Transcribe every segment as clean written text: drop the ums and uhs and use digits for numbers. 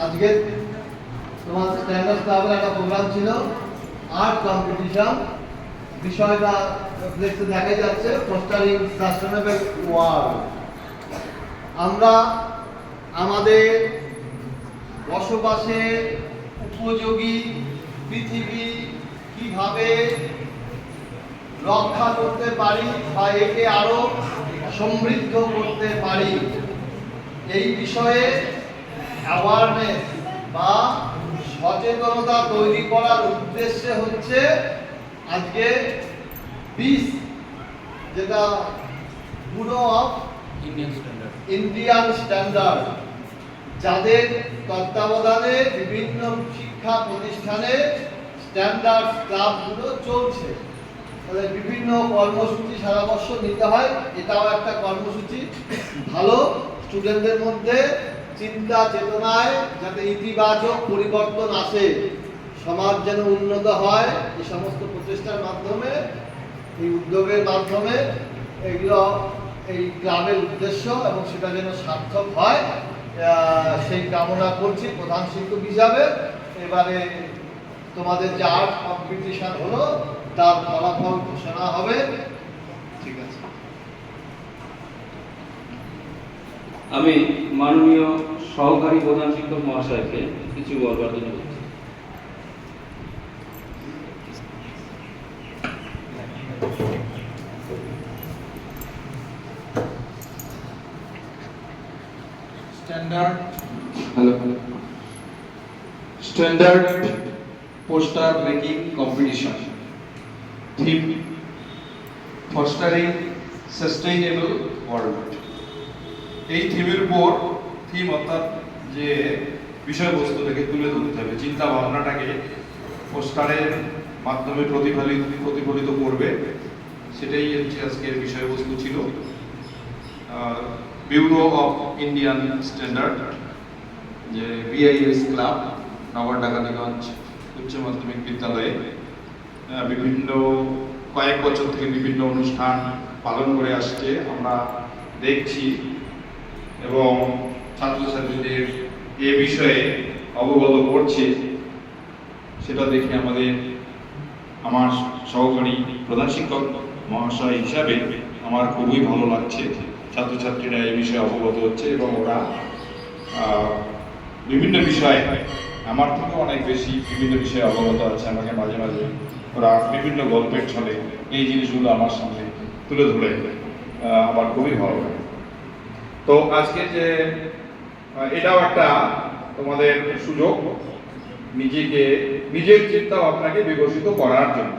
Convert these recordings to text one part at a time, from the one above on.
আজকে তোমার স্ট্যান্ডার্ড ক্লাবের একটা প্রোগ্রাম ছিল, আর্ট কম্পিটিশন। বিষয়টা দেখতে দেখা যাচ্ছে ফস্টারিং সাস্টেনেবল ওয়ার্ল্ড। আমরা আমাদের বসবাসের উপযোগী পৃথিবী কিভাবে রক্ষা করতে পারি বা একে আরো সমৃদ্ধ করতে পারি, এই বিষয়ে অ্যাওয়ারনেস বা সচেতনতা তৈরি করার উদ্দেশ্যে হচ্ছে আজকে BIS, যেটা ব্যুরো অফ ইন্ডিয়ান স্ট্যান্ডার্ড, যাদের তত্ত্বাবধানে বিভিন্ন শিক্ষা প্রতিষ্ঠানে স্ট্যান্ডার্ড ক্লাবগুলো চলছে। তাহলে বিভিন্ন কর্মসূচি সারা বছর নিতে হয়, এটাও একটা কর্মসূচি। ভালো স্টুডেন্টদের মধ্যে চিন্তা চেতনায় যাতে ইতিবাচক পরিবর্তন আসে, সমাজ যেন উন্নত হয়, এই সমস্ত প্রচেষ্টার মাধ্যমে, এই উদ্যোগের মাধ্যমে এগুলো এই ক্লাবের উদ্দেশ্য এবং সেটা যেন সার্থক হয় সেই কামনা করছি প্রধান শিক্ষক হিসাবে। এবারে তোমাদের যে আর্ট কম্পিটিশন হলো তার ফলাফল ঘোষণা হবে। ঠিক আছে, আমি মাননীয় সহকারী প্রধান শিক্ষক মহাশয়কে কিছু বলবার জন্য বলছি। Standard poster making competition, theme fostering sustainable world. এই থিমের উপর অর্থাৎ যে বিষয়বস্তুটাকে তুলে ধরতে হবে, চিন্তা ভাবনাটাকে পোস্টারের মাধ্যমে প্রতিফলিত করবে, সেটাই হচ্ছে আজকের বিষয়বস্তু ছিল। ব্যুরো অফ ইন্ডিয়ান স্ট্যান্ডার্ড, যে BIS ক্লাব, নগর ডাকাতিগঞ্জ উচ্চ মাধ্যমিক বিদ্যালয়ে বিভিন্ন কয়েক বছর থেকে বিভিন্ন অনুষ্ঠান পালন করে আসছে, আমরা দেখছি এবং ছাত্রছাত্রীদের এ বিষয়ে অবগত করছে। সেটা দেখে আমার সহকারী প্রধান শিক্ষক মহাশয় হিসাবে আমার খুবই ভালো লাগছে। ছাত্রছাত্রীরা এই বিষয়ে অবগত হচ্ছে এবং ওরা বিভিন্ন বিষয়ে আমার থেকে অনেক বেশি বিভিন্ন বিষয়ে অবগত আছে। আমাকে মাঝে মাঝে ওরা বিভিন্ন গল্পের ছলে এই জিনিসগুলো আমার সামনে তুলে ধরে আমার খুবই ভালো লাগে। তো আজকে যে এটাও একটা তোমাদের সুযোগ নিজের চিন্তা ভাবনাকে বিকশিত করার জন্য।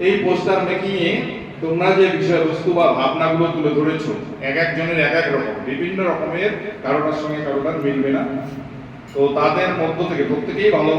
এই পোস্টার মেকিং এ তোমরা যে বিষয়বস্তু বা ভাবনাগুলো তুলে ধরেছো, এক একজনের এক এক রকম, বিভিন্ন রকমের, কারোটার সঙ্গে কারোটার মিলবে না। তো তাদের মধ্য থেকে প্রত্যেকেই ভালো